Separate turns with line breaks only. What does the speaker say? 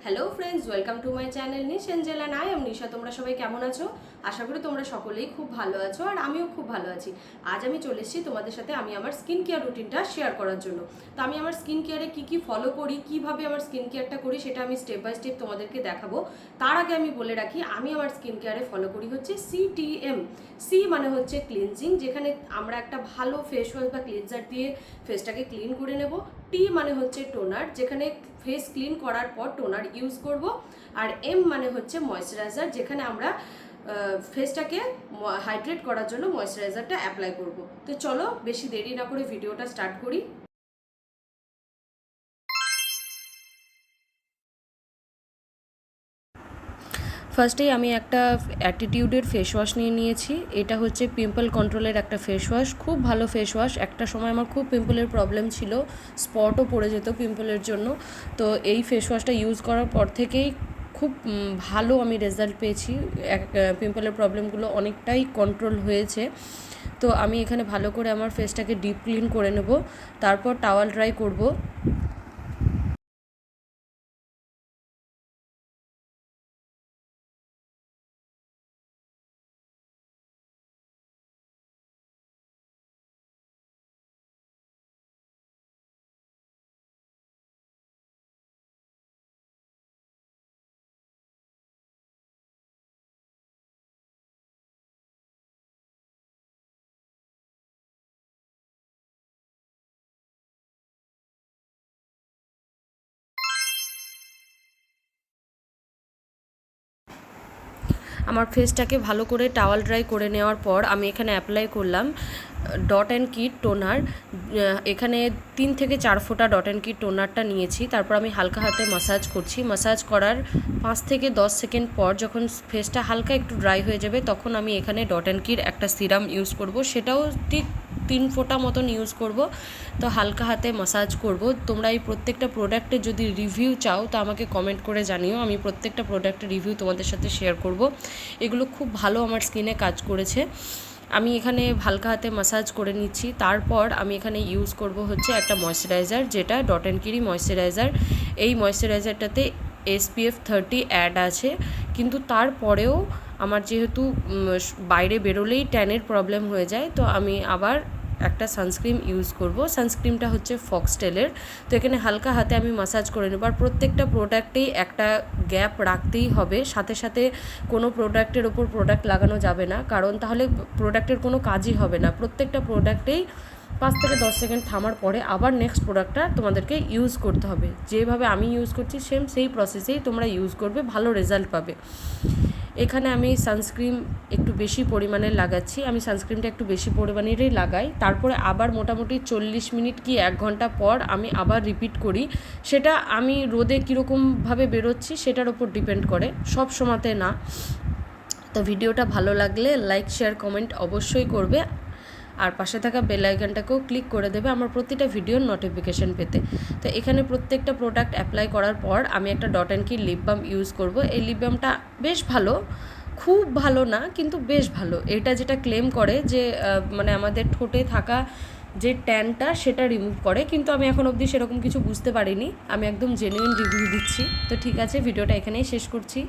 Hello friends, welcome to my channel Nish angel and I am Nisha. তোমরা সবাই কেমন আছো? আশা করি তোমরা সকলেই খুব ভালো আছো, আর আমিও খুব ভালো আছি। আজ আমি চলে এসেছি তোমাদের সাথে আমি আমার স্কিন কেয়ার রুটিনটা শেয়ার করার জন্য। তো আমি আমার স্কিন কেয়ারে কী ফলো করি, কীভাবে আমার স্কিন কেয়ারটা করি, সেটা আমি স্টেপ বাই স্টেপ তোমাদেরকে দেখাবো। তার আগে আমি বলে রাখি, আমি আমার স্কিন কেয়ারে ফলো করি হচ্ছে CTM। সি মানে হচ্ছে ক্লিনজিং, যেখানে আমরা একটা ভালো ফেস ওয়াশ বা ক্লিনজার দিয়ে ফেসটাকে ক্লিন করে নেব। টি মানে হচ্ছে টোনার, যেখানে ফেস ক্লিন করার পর টোনার ইউজ করব। আর এম মানে হচ্ছে ময়শ্চারাইজার, যেখানে আমরা ফেসটাকে হাইড্রেট করার জন্য ময়শ্চারাইজারটা অ্যাপ্লাই করব। তো চলো বেশি দেরি না করে ভিডিওটা স্টার্ট করি। ফার্স্টেই আমি একটা অ্যাটিটিউডের ফেস ওয়াশ নিয়ে নিয়েছি। এটা হচ্ছে পিম্পল কন্ট্রোলের একটা ফেস ওয়াশ, খুব ভালো ফেস ওয়াশ। একটা সময় আমার খুব পিম্পলের প্রবলেম ছিল, স্পটও পড়ে যেত পিম্পলের জন্য। তো এই ফেস ওয়াশটা ইউজ করার পর থেকেই খুব ভালো আমি রেজাল্ট পেয়েছি। পিম্পলের প্রবলেমগুলো অনেকটাই কন্ট্রোল হয়েছে। তো আমি এখানে ভালো করে আমার ফেসটাকে ডিপ ক্লিন করে নেব, তারপর টাওয়াল ড্রাই করব। আমার ফেসটাকে ভালো করে টাওয়াল ড্রাই করে নেওয়ার পর আমি এখানে অ্যাপ্লাই করলাম ডট অ্যান্ড কিট টোনার। এখানে 3 থেকে 4 ফোঁটা ডট অ্যান্ড কিট টোনারটা নিয়েছি। তারপর আমি হালকা হাতে মাসাজ করছি। মাসাজ করার 5 থেকে 10 সেকেন্ড পর যখন ফেসটা হালকা একটু ড্রাই হয়ে যাবে, তখন আমি এখানে ডট অ্যান্ড কিট একটা সিরাম ইউজ করব। সেটাও ঠিক 3 ফোঁটা মতন ইউজ করব। তো হালকা হাতে মাসাজ করব। তোমরা এই প্রত্যেকটা প্রোডাক্টের যদি রিভিউ চাও তো আমাকে কমেন্ট করে জানিও, আমি প্রত্যেকটা প্রোডাক্টের রিভিউ তোমাদের সাথে শেয়ার করব। এগুলো খুব ভালো আমার স্কিনে কাজ করেছে। আমি এখানে হালকা হাতে মাসাজ করে নিচ্ছি। তারপর আমি এখানে ইউজ করব হচ্ছে একটা ময়শ্চারাইজার, যেটা ডট অ্যান্ড কিরি ময়শ্চারাইজার। এই ময়শ্চারাইজারটাতে SPF 30 অ্যাড আছে, কিন্তু তারপরেও আমার যেহেতু বাইরে বেরোলেই ট্যানের প্রবলেম হয়ে যায়, তো আমি আবার একটা সানস্ক্রিন ইউজ করব। সানস্ক্রিনটা হচ্ছে ফক্সটেলের। তো এখানে হালকা হাতে আমি মাসাজ করে নেব। আর প্রত্যেকটা প্রোডাক্টেই একটা গ্যাপ রাখতেই হবে, সাথে সাথে কোনো প্রোডাক্টের ওপর প্রোডাক্ট লাগানো যাবে না, কারণ তাহলে প্রোডাক্টের কোনো কাজই হবে না। প্রত্যেকটা প্রোডাক্টেই 5 থেকে 10 সেকেন্ড থামার পরে আবার নেক্সট প্রোডাক্টটা তোমাদেরকে ইউজ করতে হবে। যেভাবে আমি ইউজ করছি সেম সেই প্রসেসেই তোমরা ইউজ করবে, ভালো রেজাল্ট পাবে। এখানে আমি সানস্ক্রিন একটু বেশি পরিমাণে লাগাচ্ছি। আমি সানস্ক্রিনটা একটু বেশি পরিমাণেরই লাগাই। তারপরে আবার মোটামুটি 40 মিনিট কি 1 ঘন্টা পর আমি আবার রিপিট করি। সেটা আমি রোদে কীরকমভাবে বেরোচ্ছি সেটার ওপর ডিপেন্ড করে, সব সময়তে না। তো ভিডিওটা ভালো লাগলে লাইক, শেয়ার, কমেন্ট অবশ্যই করবে, আর পাশে থাকা বেল আইকনটাকেও ক্লিক করে দেবে আমার প্রতিটা ভিডিওর নোটিফিকেশান পেতে। তো এখানে প্রত্যেকটা প্রোডাক্ট অ্যাপ্লাই করার পর আমি একটা ডট অ্যান্ড কি লিপ বাম ইউজ করব। এই লিপ বামটা বেশ ভালো, খুব ভালো না কিন্তু বেশ ভালো। এটা যেটা ক্লেম করে যে মানে আমাদের ঠোঁটে থাকা যে ট্যানটা সেটা রিমুভ করে, কিন্তু আমি এখন অবধি সেরকম কিছু বুঝতে পারিনি। আমি একদম জেনুইন রিভিউ দিচ্ছি। তো ঠিক আছে, ভিডিওটা এখানেই শেষ করছি।